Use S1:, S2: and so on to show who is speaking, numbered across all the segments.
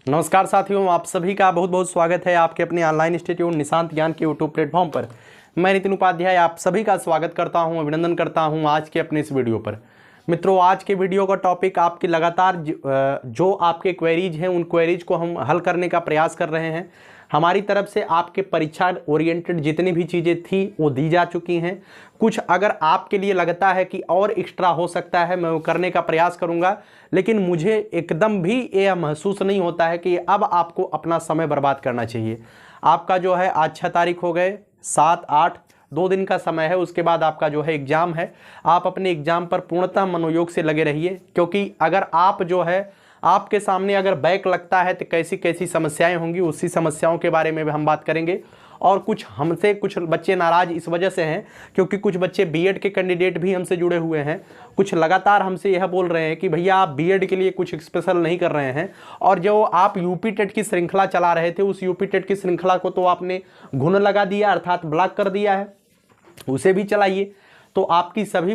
S1: नमस्कार साथियों, आप सभी का बहुत बहुत स्वागत है आपके अपने ऑनलाइन इंस्टीट्यूट निशांत ज्ञान के यूट्यूब प्लेटफॉर्म पर। मैं नितिन उपाध्याय आप सभी का स्वागत करता हूं, अभिनंदन करता हूं आज के अपने इस वीडियो पर। मित्रों, आज के वीडियो का टॉपिक आपकी लगातार जो आपके क्वेरीज हैं उन क्वेरीज को हम हल करने का प्रयास कर रहे हैं। हमारी तरफ से आपके परीक्षा ओरिएंटेड जितनी भी चीज़ें थी वो दी जा चुकी हैं। कुछ अगर आपके लिए लगता है कि और एक्स्ट्रा हो सकता है, मैं वो करने का प्रयास करूंगा, लेकिन मुझे एकदम भी यह महसूस नहीं होता है कि अब आपको अपना समय बर्बाद करना चाहिए। आपका जो है आज 6 तारीख हो गए, 7, 8 2 दिन का समय है, उसके बाद आपका जो है एग्ज़ाम है। आप अपने एग्ज़ाम पर पूर्णतः मनोयोग से लगे रहिए, क्योंकि अगर आप जो है आपके सामने अगर बैक लगता है तो कैसी कैसी समस्याएं होंगी, उसी समस्याओं के बारे में भी हम बात करेंगे। और हमसे कुछ बच्चे नाराज़ इस वजह से हैं क्योंकि कुछ बच्चे बीएड के कैंडिडेट भी हमसे जुड़े हुए हैं। कुछ लगातार हमसे यह बोल रहे हैं कि भैया आप बीएड के लिए कुछ स्पेशल नहीं कर रहे हैं, और जो आप यूपी टेट की श्रृंखला चला रहे थे उस यूपी टेट की श्रृंखला को तो आपने घुन लगा दिया, अर्थात ब्लॉक कर दिया है, उसे भी चलाइए। तो आपकी सभी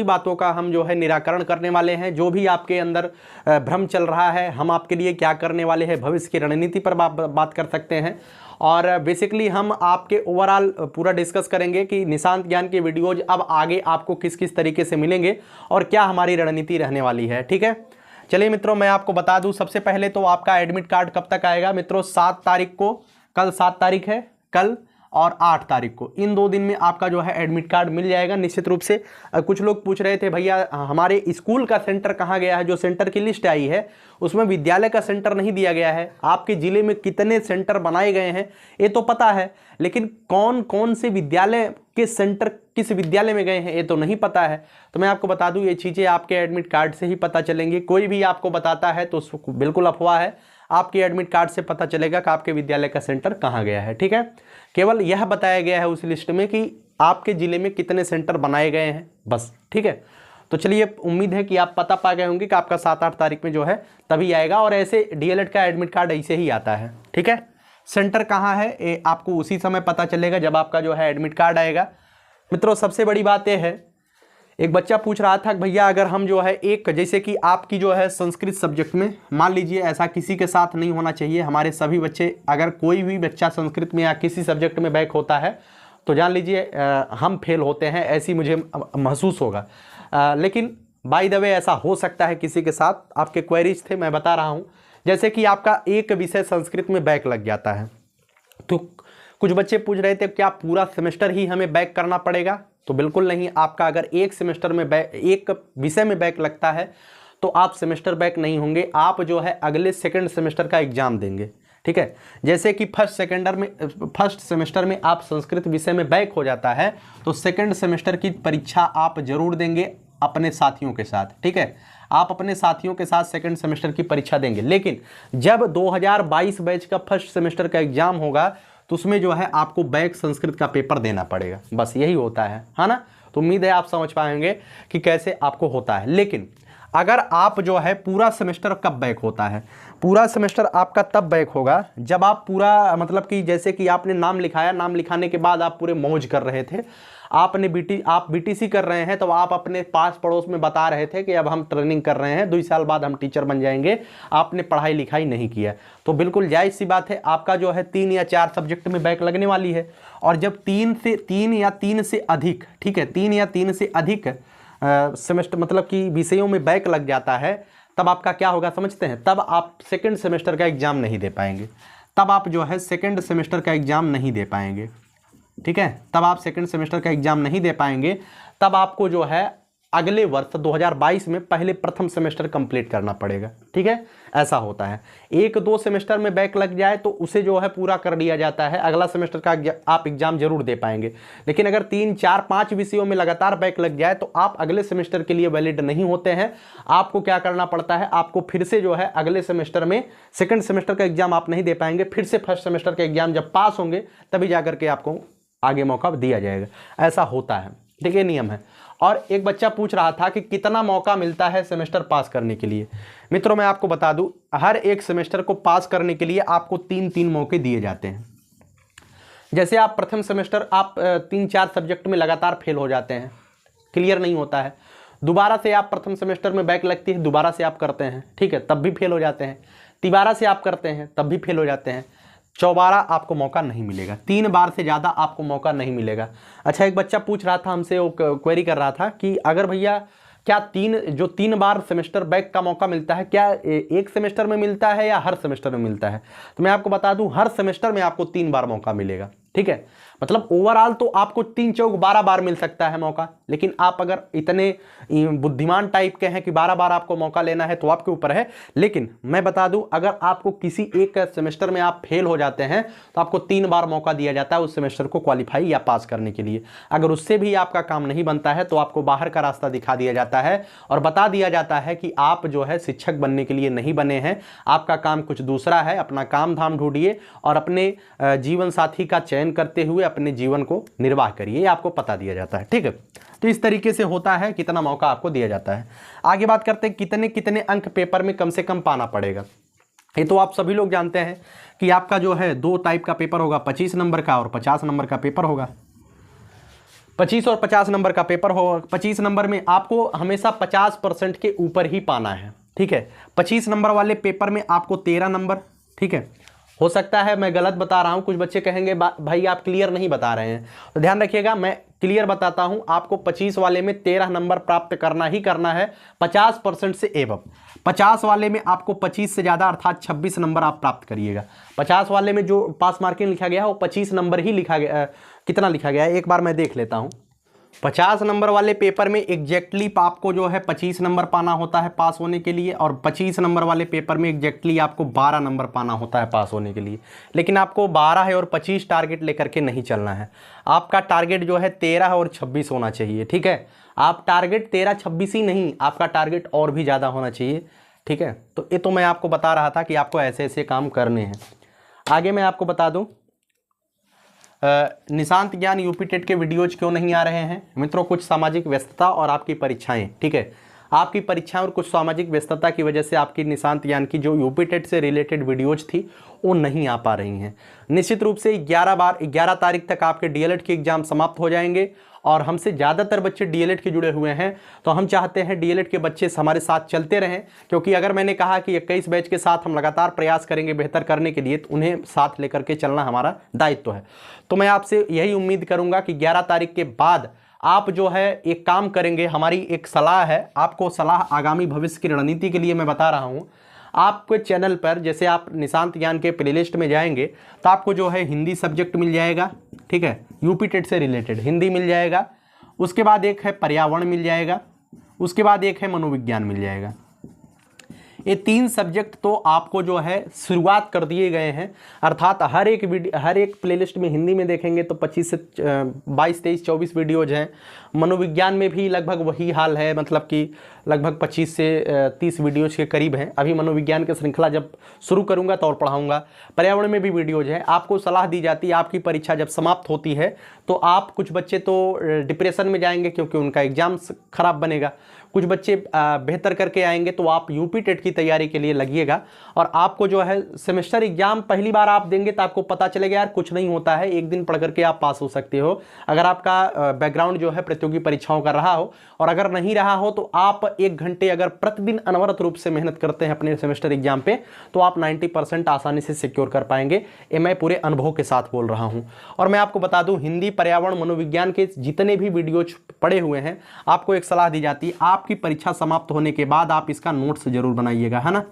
S1: बातों का हम जो है निराकरण करने वाले हैं। जो भी आपके अंदर भ्रम चल रहा है, हम आपके लिए क्या करने वाले हैं, भविष्य की रणनीति पर बात कर सकते हैं। और बेसिकली हम आपके ओवरऑल पूरा डिस्कस करेंगे कि निशांत ज्ञान के वीडियोज अब आगे आपको किस किस तरीके से मिलेंगे और क्या हमारी रणनीति रहने वाली है। ठीक है, चलिए मित्रों, मैं आपको बता दूं सबसे पहले तो आपका एडमिट कार्ड कब तक आएगा। मित्रों 7 तारीख को, कल 7 तारीख है, कल और 8 तारीख को, इन 2 दिन में आपका जो है एडमिट कार्ड मिल जाएगा निश्चित रूप से। कुछ लोग पूछ रहे थे भैया हमारे स्कूल का सेंटर कहाँ गया है। जो सेंटर की लिस्ट आई है उसमें विद्यालय का सेंटर नहीं दिया गया है। आपके ज़िले में कितने सेंटर बनाए गए हैं ये तो पता है, लेकिन कौन कौन से विद्यालय के सेंटर किस विद्यालय में गए हैं ये तो नहीं पता है। तो मैं आपको बता दूं ये चीज़ें आपके एडमिट कार्ड से ही पता चलेंगी। कोई भी आपको बताता है तो बिल्कुल अफवाह है, आपके एडमिट कार्ड से पता चलेगा कि आपके विद्यालय का सेंटर कहाँ गया है। ठीक है, केवल यह बताया गया है उस लिस्ट में कि आपके ज़िले में कितने सेंटर बनाए गए हैं, बस। ठीक है, तो चलिए, उम्मीद है कि आप पता पा गए होंगे कि आपका 7-8 तारीख में जो है तभी आएगा, और ऐसे डीएलएड का एडमिट कार्ड ऐसे ही आता है। ठीक है, सेंटर कहाँ है ये आपको उसी समय पता चलेगा जब आपका जो है एडमिट कार्ड आएगा। मित्रों सबसे बड़ी बात यह है, एक बच्चा पूछ रहा था कि भैया अगर हम जो है एक, जैसे कि आपकी जो है संस्कृत सब्जेक्ट में, मान लीजिए ऐसा किसी के साथ नहीं होना चाहिए, हमारे सभी बच्चे, अगर कोई भी बच्चा संस्कृत में या किसी सब्जेक्ट में बैक होता है तो जान लीजिए हम फेल होते हैं, ऐसी मुझे महसूस होगा। लेकिन बाय द वे ऐसा हो सकता है किसी के साथ। आपके क्वेरीज थे, मैं बता रहा हूँ। जैसे कि आपका एक विषय संस्कृत में बैक लग जाता है, तो कुछ बच्चे पूछ रहे थे क्या पूरा सेमेस्टर ही हमें बैक करना पड़ेगा। तो बिल्कुल नहीं, आपका अगर एक सेमेस्टर में एक विषय में बैक लगता है तो आप सेमेस्टर बैक नहीं होंगे, आप जो है अगले सेकंड सेमेस्टर का एग्जाम देंगे। ठीक है, जैसे कि फर्स्ट सेमेस्टर में आप संस्कृत विषय में बैक हो जाता है तो सेकंड सेमेस्टर की परीक्षा आप जरूर देंगे अपने साथियों के साथ। ठीक है, आप अपने साथियों के साथ सेकंड सेमेस्टर की परीक्षा देंगे, लेकिन जब 2022 बैच का फर्स्ट सेमेस्टर का एग्जाम होगा तो उसमें जो है आपको बैक संस्कृत का पेपर देना पड़ेगा, बस यही होता है ना। तो उम्मीद है आप समझ पाएंगे कि कैसे आपको होता है। लेकिन अगर आप जो है पूरा सेमेस्टर कब बैक होता है, पूरा सेमेस्टर आपका तब बैक होगा जब आप पूरा, मतलब कि जैसे कि आपने नाम लिखाया, नाम लिखाने के बाद आप पूरे मौज कर रहे थे, आप बीटीसी कर रहे हैं, तो आप अपने पास पड़ोस में बता रहे थे कि अब हम ट्रेनिंग कर रहे हैं, 2 साल बाद हम टीचर बन जाएंगे, आपने पढ़ाई लिखाई नहीं किया। तो बिल्कुल जायज़ सी बात है, आपका जो है 3 या 4 सब्जेक्ट में बैक लगने वाली है। और जब 3 या 3 से अधिक, ठीक है, 3 या 3 से अधिक सेमेस्टर, मतलब कि विषयों में बैक लग जाता है, तब आपका क्या होगा समझते हैं। तब आप सेकंड सेमेस्टर का एग्ज़ाम नहीं दे पाएंगे, तब आप जो है सेकंड सेमेस्टर का एग्ज़ाम नहीं दे पाएंगे। ठीक है, तब आप सेकंड सेमेस्टर का एग्ज़ाम नहीं दे पाएंगे, तब आपको जो है अगले वर्ष 2022 में पहले प्रथम सेमेस्टर कंप्लीट करना पड़ेगा। ठीक है, ऐसा होता है। 1-2 सेमेस्टर में बैक लग जाए तो उसे जो है पूरा कर लिया जाता है, अगला सेमेस्टर का आप एग्जाम जरूर दे पाएंगे। लेकिन अगर 3, 4, 5 विषयों में लगातार बैक लग जाए तो आप अगले सेमेस्टर के लिए वैलिड नहीं होते हैं। आपको क्या करना पड़ता है, आपको फिर से जो है अगले सेमेस्टर में सेकेंड सेमेस्टर का एग्जाम आप नहीं दे पाएंगे, फिर से फर्स्ट सेमेस्टर का एग्जाम जब पास होंगे तभी जाकर के आपको आगे मौका दिया जाएगा। ऐसा होता है, ठीक है, नियम है। और एक बच्चा पूछ रहा था कि कितना मौका मिलता है सेमेस्टर पास करने के लिए। मित्रों मैं आपको बता दूं, हर एक सेमेस्टर को पास करने के लिए आपको 3-3 मौके दिए जाते हैं। जैसे आप प्रथम सेमेस्टर आप 3-4 सब्जेक्ट में लगातार फेल हो जाते हैं, क्लियर नहीं होता है, दोबारा से आप प्रथम सेमेस्टर में बैक लगती है, दोबारा से आप करते हैं, ठीक है, तब भी फेल हो जाते हैं। तिबारा से आप करते हैं तब भी फेल हो जाते हैं, चौबारा आपको मौका नहीं मिलेगा, 3 बार से ज़्यादा आपको मौका नहीं मिलेगा। अच्छा, एक बच्चा पूछ रहा था हमसे, वो क्वेरी कर रहा था कि अगर भैया क्या 3 बार सेमेस्टर बैक का मौका मिलता है, क्या एक सेमेस्टर में मिलता है या हर सेमेस्टर में मिलता है? तो मैं आपको बता दूं, हर सेमेस्टर में आपको 3 बार मौका मिलेगा। ठीक है, मतलब ओवरऑल तो आपको 3 चौक 12 बार मिल सकता है मौका, लेकिन आप अगर इतने बुद्धिमान टाइप के हैं कि 12 बार आपको मौका लेना है तो आपके ऊपर है। लेकिन मैं बता दूं, अगर आपको किसी एक सेमेस्टर में आप फेल हो जाते हैं तो आपको 3 बार मौका दिया जाता है उस सेमेस्टर को क्वालिफाई या पास करने के लिए। अगर उससे भी आपका काम नहीं बनता है तो आपको बाहर का रास्ता दिखा दिया जाता है और बता दिया जाता है कि आप जो है शिक्षक बनने के लिए नहीं बने हैं, आपका काम कुछ दूसरा है, अपना काम धाम ढूंढिए और अपने जीवन साथी का चयन करते हुए अपने जीवन को निर्वाह करिए, आपको पता दिया जाता है। ठीक है, तो इस तरीके से होता है, कितना मौका आपको दिया जाता है। आगे बात करते हैं कितने कितने अंक पेपर में कम से कम पाना पड़ेगा। ये तो आप सभी लोग जानते हैं कि आपका जो है 2 टाइप का पेपर होगा, 25 नंबर का और 50 नंबर का पेपर होगा। 25 और 50 नंबर का पेपर होगा। 25 नंबर में आपको हमेशा 50% के ऊपर ही पाना है। ठीक है, 25 नंबर वाले पेपर में आपको 13 नंबर, ठीक है, हो सकता है मैं गलत बता रहा हूं, कुछ बच्चे कहेंगे भाई आप क्लियर नहीं बता रहे हैं, तो ध्यान रखिएगा, मैं क्लियर बताता हूं। आपको 25 वाले में 13 नंबर प्राप्त करना ही करना है 50% से एबव। 50 वाले में आपको 25 से ज़्यादा अर्थात 26 नंबर आप प्राप्त करिएगा। 50 वाले में जो पास मार्किंग लिखा गया है वो 25 नंबर ही लिखा गया, कितना लिखा गया है एक बार मैं देख लेता हूँ। 50 नंबर वाले पेपर में एग्जैक्टली आपको जो है 25 नंबर पाना होता है पास होने के लिए, और 25 नंबर वाले पेपर में एग्जैक्टली आपको 12 नंबर पाना होता है पास होने के लिए। लेकिन आपको 12 है और 25 टारगेट लेकर के नहीं चलना है, आपका टारगेट जो है 13 और 26 होना चाहिए। ठीक है, आप टारगेट 13-26 ही नहीं, आपका टारगेट और भी ज़्यादा होना चाहिए। ठीक है, तो ये तो मैं आपको बता रहा था कि आपको ऐसे ऐसे काम करने हैं। आगे मैं आपको बता दूँ निशांत ज्ञान यूपी टेट के वीडियोज क्यों नहीं आ रहे हैं मित्रों, कुछ सामाजिक व्यस्तता और आपकी परीक्षाएं। ठीक है, आपकी परीक्षाएं और कुछ सामाजिक व्यस्तता की वजह से आपकी निशांत ज्ञान की जो यूपी टेट से रिलेटेड वीडियोज थी वो नहीं आ पा रही हैं। निश्चित रूप से 11 तारीख तक आपके डीएलएड के एग्जाम समाप्त हो जाएंगे और हमसे ज़्यादातर बच्चे डीएलएड के जुड़े हुए हैं, तो हम चाहते हैं डीएलएड के बच्चे हमारे साथ चलते रहें, क्योंकि अगर मैंने कहा कि 21 बैच के साथ हम लगातार प्रयास करेंगे बेहतर करने के लिए, तो उन्हें साथ लेकर के चलना हमारा दायित्व है। तो मैं आपसे यही उम्मीद करूंगा कि 11 तारीख के बाद आप जो है एक काम करेंगे। हमारी एक सलाह है, आपको सलाह आगामी भविष्य की रणनीति के लिए मैं बता रहा हूँ। आपके चैनल पर जैसे आप निशांत ज्ञान के प्लेलिस्ट में जाएंगे तो आपको जो है हिंदी सब्जेक्ट मिल जाएगा, ठीक है, यूपी टेट से रिलेटेड हिंदी मिल जाएगा, उसके बाद एक है पर्यावरण मिल जाएगा, उसके बाद एक है मनोविज्ञान मिल जाएगा। ये 3 सब्जेक्ट तो आपको जो है शुरुआत कर दिए गए हैं, अर्थात हर एक प्लेलिस्ट में हिंदी में देखेंगे तो 25 से 22, 23, 24 वीडियोज हैं। मनोविज्ञान में भी लगभग वही हाल है, मतलब कि लगभग 25 से 30 वीडियोज के करीब हैं। अभी मनोविज्ञान की श्रृंखला जब शुरू करूंगा तो और पढ़ाऊंगा। पर्यावरण में भी वीडियोज हैं। आपको सलाह दी जाती है, आपकी परीक्षा जब समाप्त होती है तो आप, कुछ बच्चे तो डिप्रेशन में जाएंगे क्योंकि उनका एग्जाम खराब बनेगा, कुछ बच्चे बेहतर करके आएंगे, तो आप यूपी टेट की तैयारी के लिए लगिएगा। और आपको जो है सेमेस्टर एग्जाम पहली बार आप देंगे तो आपको पता चलेगा यार कुछ नहीं होता है, एक दिन पढ़ करके आप पास हो सकते हो, अगर आपका बैकग्राउंड जो है प्रतियोगी परीक्षाओं का रहा हो। और अगर नहीं रहा हो तो आप 1 घंटे अगर प्रतिदिन अनवरत रूप से मेहनत करते हैं अपने सेमेस्टर एग्जाम पे, तो आप 90% आसानी से सिक्योर कर पाएंगे। ये मैं पूरे अनुभव के साथ बोल रहा हूं। और मैं आपको बता दूं, हिंदी, पर्यावरण, मनोविज्ञान के जितने भी वीडियोज पड़े हुए हैं, आपको एक सलाह दी जाती है, आपकी परीक्षा समाप्त होने के बाद आप इसका नोट्स जरूर बनाइएगा, है ना।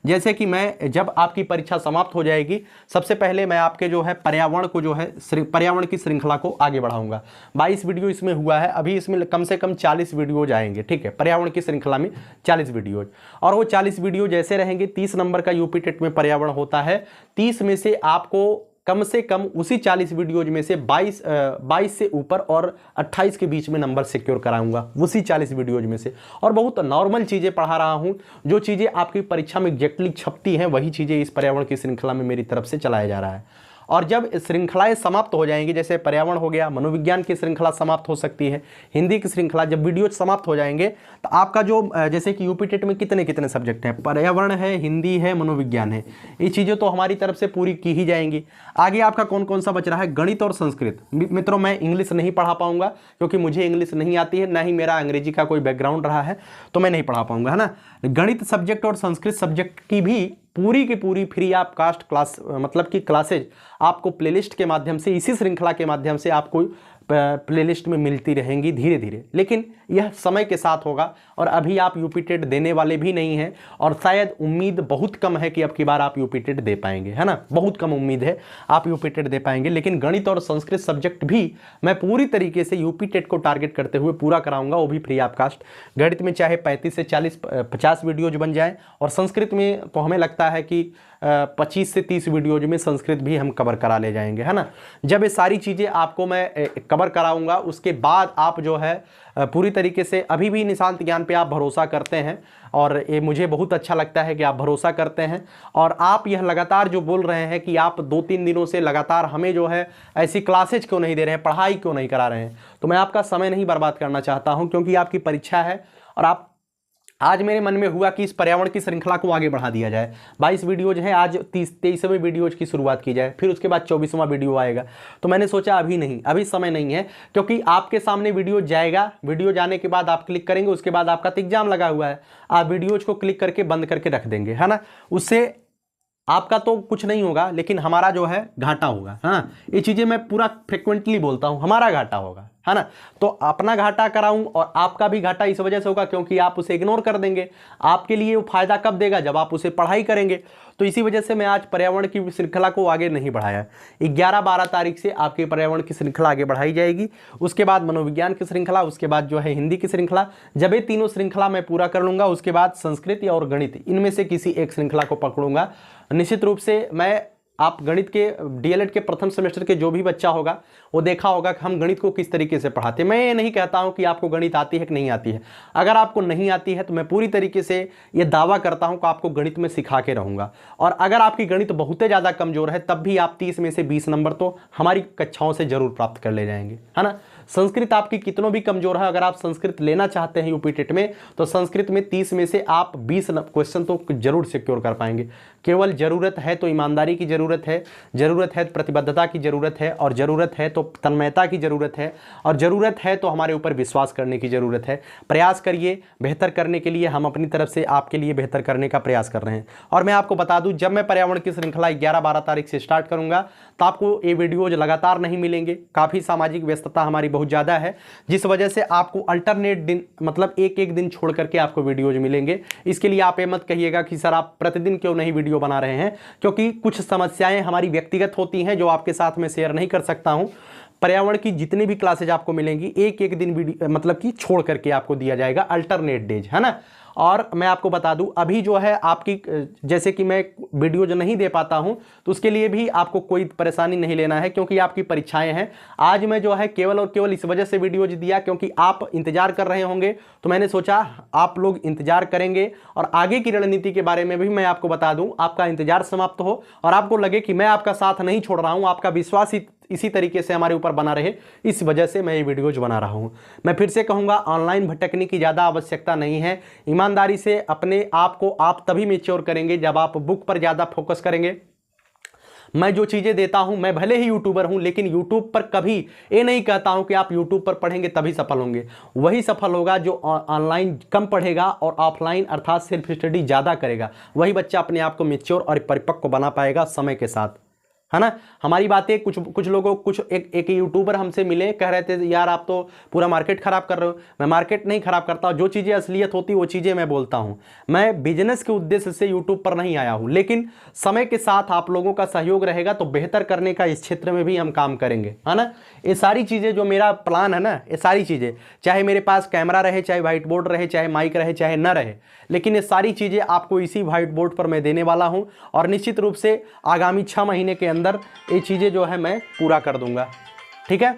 S1: जैसे कि मैं, जब आपकी परीक्षा समाप्त हो जाएगी, सबसे पहले मैं आपके जो है पर्यावरण को जो है पर्यावरण की श्रृंखला को आगे बढ़ाऊंगा। 22 वीडियो इसमें हुआ है, अभी इसमें कम से कम 40 वीडियोज आएंगे। ठीक है, पर्यावरण की श्रृंखला में 40 वीडियोज, और वो 40 वीडियो जैसे रहेंगे, 30 नंबर का यूपी टेट में पर्यावरण होता है, 30 में से आपको कम से कम उसी 40 वीडियोज में से 22 से ऊपर और 28 के बीच में नंबर सिक्योर कराऊंगा उसी 40 वीडियोज में से। और बहुत नॉर्मल चीज़ें पढ़ा रहा हूं, जो चीज़ें आपकी परीक्षा में एग्जैक्टली छपती हैं वही चीज़ें इस पर्यावरण की श्रृंखला में मेरी तरफ से चलाया जा रहा है। और जब श्रृंखलाएं समाप्त हो जाएंगी, जैसे पर्यावरण हो गया, मनोविज्ञान की श्रृंखला समाप्त हो सकती है, हिंदी की श्रृंखला, जब वीडियो समाप्त हो जाएंगे तो आपका जो, जैसे कि यूपी टेट में कितने कितने सब्जेक्ट हैं, पर्यावरण है, हिंदी है, मनोविज्ञान है, ये चीज़ें तो हमारी तरफ से पूरी की ही जाएंगी। आगे आपका कौन कौन सा बच रहा है, गणित और संस्कृत। मित्रों, मैं इंग्लिश नहीं पढ़ा पाऊंगा क्योंकि मुझे इंग्लिश नहीं आती है, ना ही मेरा अंग्रेजी का कोई बैकग्राउंड रहा है, तो मैं नहीं पढ़ा पाऊंगा, है ना। गणित सब्जेक्ट और संस्कृत सब्जेक्ट की भी पूरी की पूरी फ्री ऑफ कास्ट क्लास मतलब कि क्लासेज आपको प्लेलिस्ट के माध्यम से, इसी श्रृंखला के माध्यम से आपको प्लेलिस्ट में मिलती रहेंगी धीरे धीरे। लेकिन यह समय के साथ होगा और अभी आप यूपी टेट देने वाले भी नहीं हैं और शायद उम्मीद बहुत कम है कि अब की बार आप यूपी टेट दे पाएंगे, है ना, बहुत कम उम्मीद है आप यूपी टेट दे पाएंगे। लेकिन गणित और संस्कृत सब्जेक्ट भी मैं पूरी तरीके से यूपी टेट को टारगेट करते हुए पूरा कराऊंगा, वो भी फ्री ऑफ कास्ट। गणित में चाहे 35 से 40-50 वीडियोज बन जाए और संस्कृत में तो हमें लगता है कि 25 से 30 वीडियोज में संस्कृत भी हम कवर करा ले जाएंगे, है ना। जब ये सारी चीज़ें आपको मैं कवर कराऊंगा उसके बाद आप जो है पूरी तरीके से, अभी भी निशांत ज्ञान पे आप भरोसा करते हैं और ये मुझे बहुत अच्छा लगता है कि आप भरोसा करते हैं और आप यह लगातार जो बोल रहे हैं कि आप 2-3 दिनों से लगातार हमें जो है ऐसी क्लासेज क्यों नहीं दे रहे हैं, पढ़ाई क्यों नहीं करा रहे हैं, तो मैं आपका समय नहीं बर्बाद करना चाहता हूँ क्योंकि आपकी परीक्षा है। और आप आज मेरे मन में हुआ कि इस पर्यावरण की श्रृंखला को आगे बढ़ा दिया जाए। 22 वीडियोज हैं, आज 23वें वीडियोज की शुरुआत की जाए, फिर उसके बाद 24वां वीडियो आएगा। तो मैंने सोचा अभी नहीं, अभी समय नहीं है क्योंकि आपके सामने वीडियो जाएगा, वीडियो जाने के बाद आप क्लिक करेंगे, उसके बाद आपका तो एग्जाम लगा हुआ है, आप वीडियोज को क्लिक करके बंद करके रख देंगे, है ना। उससे आपका तो कुछ नहीं होगा लेकिन हमारा जो है घाटा होगा। हाँ, ये चीज़ें मैं पूरा फ्रिक्वेंटली बोलता हूँ, हमारा घाटा होगा, है ना। तो अपना घाटा कराऊं और आपका भी घाटा इस वजह से होगा क्योंकि आप उसे इग्नोर कर देंगे। आपके लिए वो फायदा कब देगा, जब आप उसे पढ़ाई करेंगे। तो इसी वजह से मैं आज पर्यावरण की श्रृंखला को आगे नहीं बढ़ाया। 11-12 तारीख से आपके पर्यावरण की श्रृंखला आगे बढ़ाई जाएगी, उसके बाद मनोविज्ञान की श्रृंखला, उसके बाद जो है हिंदी की श्रृंखला। जब ये तीनों श्रृंखला मैं पूरा कर लूँगा उसके बाद संस्कृत और गणित, इनमें से किसी एक श्रृंखला को पकड़ूंगा। निश्चित रूप से मैं, आप गणित के डीएलएड के प्रथम सेमेस्टर के जो भी बच्चा होगा वो देखा होगा कि हम गणित को किस तरीके से पढ़ाते हैं। मैं ये नहीं कहता हूं कि आपको गणित आती है कि नहीं आती है, अगर आपको नहीं आती है तो मैं पूरी तरीके से ये दावा करता हूं कि आपको गणित में सिखा के रहूंगा। और अगर आपकी गणित बहुत ही ज़्यादा कमज़ोर है तब भी आप 30 में से 20 नंबर तो हमारी कक्षाओं से जरूर प्राप्त कर ले जाएंगे, है ना। संस्कृत आपकी कितनों भी कमज़ोर है, अगर आप संस्कृत लेना चाहते हैं यूपी टेट में तो संस्कृत में 30 में से आप 20 क्वेश्चन तो जरूर सिक्योर कर पाएंगे। केवल ज़रूरत है तो ईमानदारी की ज़रूरत है तो प्रतिबद्धता की ज़रूरत है और ज़रूरत है तो तन्मयता की ज़रूरत है और ज़रूरत है तो हमारे ऊपर विश्वास करने की ज़रूरत है। प्रयास करिए बेहतर करने के लिए, हम अपनी तरफ से आपके लिए बेहतर करने का प्रयास कर रहे हैं। और मैं आपको बता दूं, जब मैं पर्यावरण की श्रृंखला 11-12 तारीख से स्टार्ट करूंगा तो आपको ये वीडियोज लगातार नहीं मिलेंगे। काफ़ी सामाजिक व्यस्तता हमारी बहुत ज़्यादा है जिस वजह से आपको अल्टरनेट दिन, मतलब एक दिन छोड़ करके आपको वीडियोज मिलेंगे। इसके लिए आप ये मत कहिएगा कि सर आप प्रतिदिन क्यों नहीं वीडियो बना रहे हैं, क्योंकि कुछ समस्याएं हमारी व्यक्तिगत होती हैं जो आपके साथ में शेयर नहीं कर सकता हूं। पर्यावरण की जितनी भी क्लासेज आपको मिलेंगी एक दिन वीडियो मतलब कि छोड़ करके आपको दिया जाएगा, अल्टरनेट डेज, है ना। और मैं आपको बता दूं, अभी जो है आपकी, जैसे कि मैं वीडियो जो नहीं दे पाता हूं तो उसके लिए भी आपको कोई परेशानी नहीं लेना है क्योंकि आपकी परीक्षाएं हैं। आज मैं जो है केवल और केवल इस वजह से वीडियोज दिया क्योंकि आप इंतजार कर रहे होंगे, तो मैंने सोचा आप लोग इंतजार करेंगे और आगे की रणनीति के बारे में भी मैं आपको बता दूं, आपका इंतजार समाप्त हो और आपको लगे कि मैं आपका साथ नहीं छोड़ रहा हूं, आपका विश्वास इसी तरीके से हमारे ऊपर बना रहे, इस वजह से मैं ये वीडियोज बना रहा हूं। मैं फिर से कहूंगा, ऑनलाइन भटकने की ज़्यादा आवश्यकता नहीं है। ईमानदारी से अपने आप को आप तभी मैच्योर करेंगे जब आप बुक पर ज़्यादा फोकस करेंगे। मैं जो चीज़ें देता हूं, मैं भले ही यूट्यूबर हूं लेकिन यूट्यूब पर कभी ये नहीं कहता हूं कि आप यूट्यूब पर पढ़ेंगे तभी सफल होंगे। वही सफल होगा जो ऑनलाइन कम पढ़ेगा और ऑफलाइन अर्थात सेल्फ स्टडी ज़्यादा करेगा। वही बच्चा अपने आप को मैच्योर और परिपक्व बना पाएगा समय के साथ, है ना। हमारी बातें कुछ लोगों, एक यूट्यूबर हमसे मिले, कह रहे थे यार आप तो पूरा मार्केट खराब कर रहे हो। मैं मार्केट नहीं खराब करता, जो चीज़ें असलियत होती वो चीज़ें मैं बोलता हूँ। मैं बिजनेस के उद्देश्य से यूट्यूब पर नहीं आया हूँ, लेकिन समय के साथ आप लोगों का सहयोग रहेगा तो बेहतर करने का इस क्षेत्र में भी हम काम करेंगे, है ना। ये सारी चीज़ें जो मेरा प्लान है ना, ये सारी चीज़ें, चाहे मेरे पास कैमरा रहे, चाहे व्हाइट बोर्ड रहे, चाहे माइक रहे, चाहे न रहे, लेकिन ये सारी चीज़ें आपको इसी व्हाइट बोर्ड पर मैं देने वाला हूँ और निश्चित रूप से आगामी 6 महीने के अंदर ये चीज़ें जो है मैं पूरा कर दूंगा। ठीक है,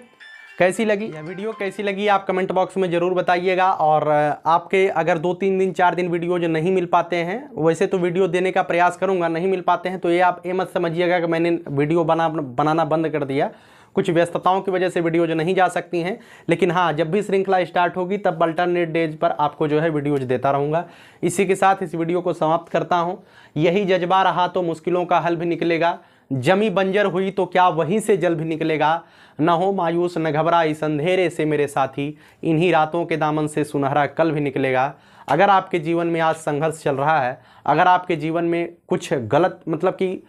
S1: कैसी लगी यह वीडियो, कैसी लगी आप कमेंट बॉक्स में ज़रूर बताइएगा। और आपके अगर 2-3 दिन 4 दिन वीडियो जो नहीं मिल पाते हैं, वैसे तो वीडियो देने का प्रयास करूंगा, नहीं मिल पाते हैं तो ये आप ये मत समझिएगा कि मैंने वीडियो बनाना बंद कर दिया। कुछ व्यस्तताओं की वजह से वीडियो जो नहीं जा सकती हैं, लेकिन हाँ, जब भी श्रृंखला स्टार्ट होगी तब अल्टरनेट डेज पर आपको जो है वीडियोज देता रहूँगा। इसी के साथ इस वीडियो को समाप्त करता हूँ। यही जज्बा रहा तो मुश्किलों का हल भी निकलेगा, जमी बंजर हुई तो क्या वहीं से जल भी निकलेगा। न हो मायूस न घबरा इस अंधेरे से मेरे साथी, इन्हीं रातों के दामन से सुनहरा कल भी निकलेगा। अगर आपके जीवन में आज संघर्ष चल रहा है, अगर आपके जीवन में कुछ गलत मतलब कि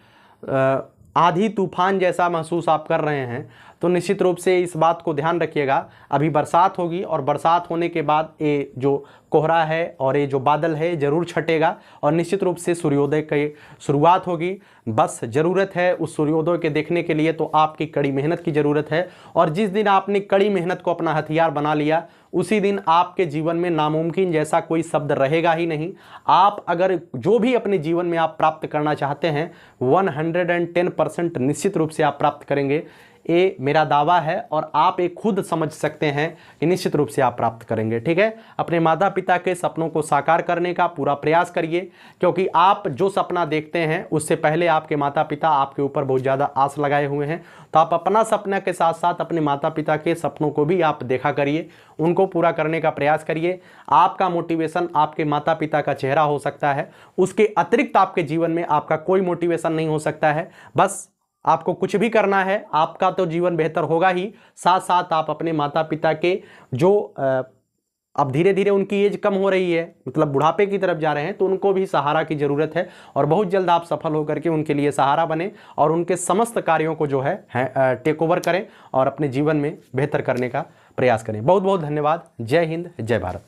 S1: आधी तूफान जैसा महसूस आप कर रहे हैं, तो निश्चित रूप से इस बात को ध्यान रखिएगा। अभी बरसात होगी और बरसात होने के बाद ये जो कोहरा है और ये जो बादल है ज़रूर छटेगा और निश्चित रूप से सूर्योदय की शुरुआत होगी। बस ज़रूरत है उस सूर्योदय के देखने के लिए तो आपकी कड़ी मेहनत की ज़रूरत है, और जिस दिन आपने कड़ी मेहनत को अपना हथियार बना लिया उसी दिन आपके जीवन में नामुमकिन जैसा कोई शब्द रहेगा ही नहीं। आप अगर जो भी अपने जीवन में आप प्राप्त करना चाहते हैं 110% निश्चित रूप से आप प्राप्त करेंगे, ये मेरा दावा है और आप एक खुद समझ सकते हैं कि निश्चित रूप से आप प्राप्त करेंगे। ठीक है, अपने माता पिता के सपनों को साकार करने का पूरा प्रयास करिए, क्योंकि आप जो सपना देखते हैं उससे पहले आपके माता पिता आपके ऊपर बहुत ज़्यादा आस लगाए हुए हैं। तो आप अपना सपना के साथ साथ अपने माता पिता के सपनों को भी आप देखा करिए, उनको पूरा करने का प्रयास करिए। आपका मोटिवेशन आपके माता पिता का चेहरा हो सकता है, उसके अतिरिक्त आपके जीवन में आपका कोई मोटिवेशन नहीं हो सकता है। बस आपको कुछ भी करना है, आपका तो जीवन बेहतर होगा ही, साथ साथ आप अपने माता पिता के जो अब धीरे धीरे उनकी एज कम हो रही है, मतलब बुढ़ापे की तरफ जा रहे हैं, तो उनको भी सहारा की ज़रूरत है और बहुत जल्द आप सफल होकर के उनके लिए सहारा बने और उनके समस्त कार्यों को जो है टेक ओवर करें और अपने जीवन में बेहतर करने का प्रयास करें। बहुत बहुत धन्यवाद। जय हिंद, जय भारत।